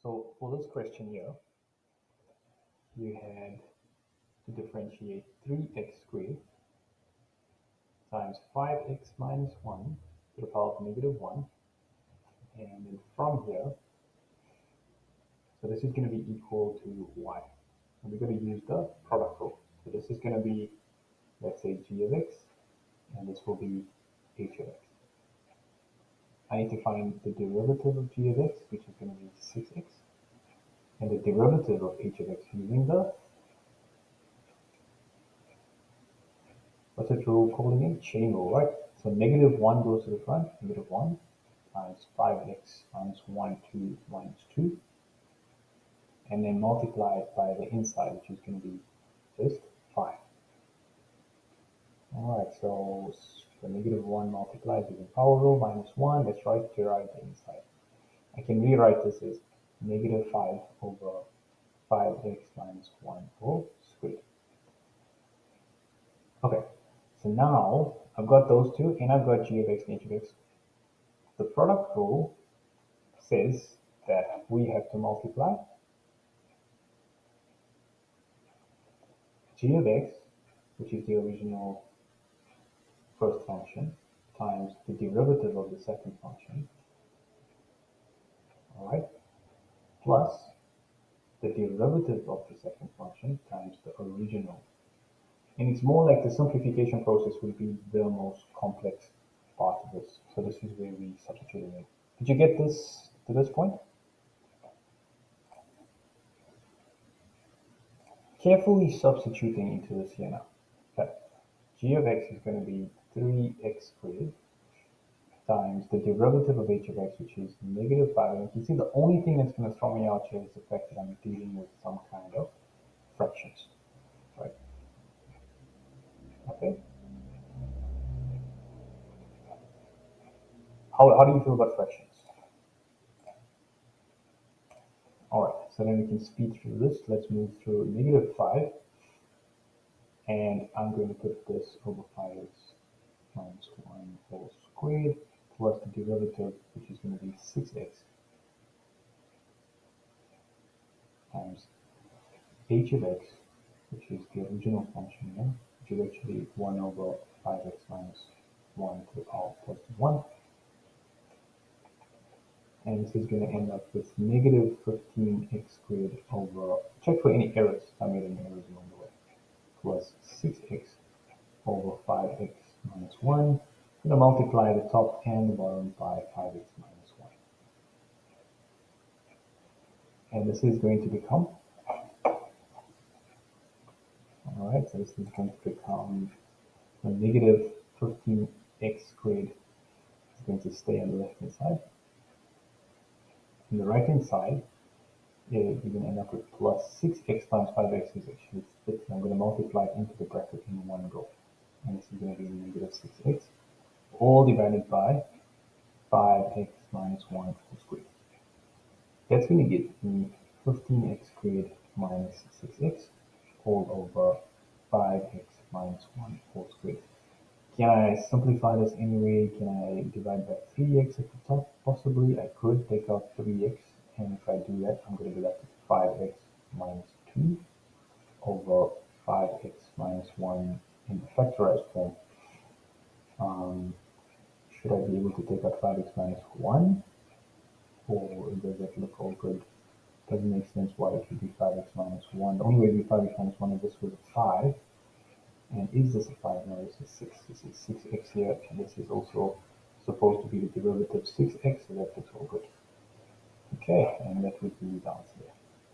So for this question here, you had to differentiate 3x squared times 5x minus 1 to the power of negative 1. And then from here, so this is going to be equal to y. And we're going to use the product rule. So this is going to be, let's say, g of x, and this will be h of x. I need to find the derivative of g of x, which is going to be 6x, and the derivative of h of x using the, what's that rule called again? Chain rule, right? So negative 1 goes to the front, negative 1 times 5x minus 1, 2 minus 2, and then multiply it by the inside, which is going to be just 5. Alright, so the negative 1 multiplies using power rule minus 1, let's write the inside. I can rewrite this as negative 5 over 5x minus 1 whole squared. Okay, so now I've got those two, and I've got g of x and h of x. The product rule says that we have to multiply g of x, which is the original first function, times the derivative of the second function, all right, plus the derivative of the second function times the original. And it's more like the simplification process will be the most complex part of this. So this is where we substitute it in. Did you get this to this point? Carefully substituting into this here now. Okay. G of x is going to be 3x squared times the derivative of h of x, which is negative 5. And you can see the only thing that's going to throw me out here is the fact that I'm dealing with some kind of fractions, right? Okay. How do you feel about fractions? All right, so then we can speed through this. Let's move through negative 5. And I'm going to put this over 5x minus 1 whole squared plus the derivative, which is going to be 6x times h of x, which is the original function here, which is actually 1 over 5x minus 1 to the power plus 1. And this is going to end up with negative 15x squared over, check for any errors. I made any errors along the way, plus 6x over 5x minus 1. I'm going to multiply the top and the bottom by 5x minus 1. And this is going to become, alright, so this is going to become a negative 15x squared is going to stay on the left hand side. On the right hand side, you're going to end up with plus 6x times 5x is actually 6. I'm going to multiply it into the bracket in one go. And this is going to be negative 6x, all divided by 5x minus 1 whole squared. That's going to give me 15x squared minus 6x all over 5x minus 1 whole squared. Can I simplify this anyway? Can I divide by 3x at the top? Possibly. I could take out 3x, and if I do that, I'm going to be left with 5x minus 2 over 5x minus 1 in the factorized form. Should I be able to take out 5x minus 1? Or does that look all good? Doesn't make sense why it should be 5x minus 1. The only way it would be 5x minus 1 is this was a 5. And is this a 5? No, this is 6. This is 6x here, and this is also supposed to be the derivative 6x, so that looks all good. Okay, and that would be the answer there.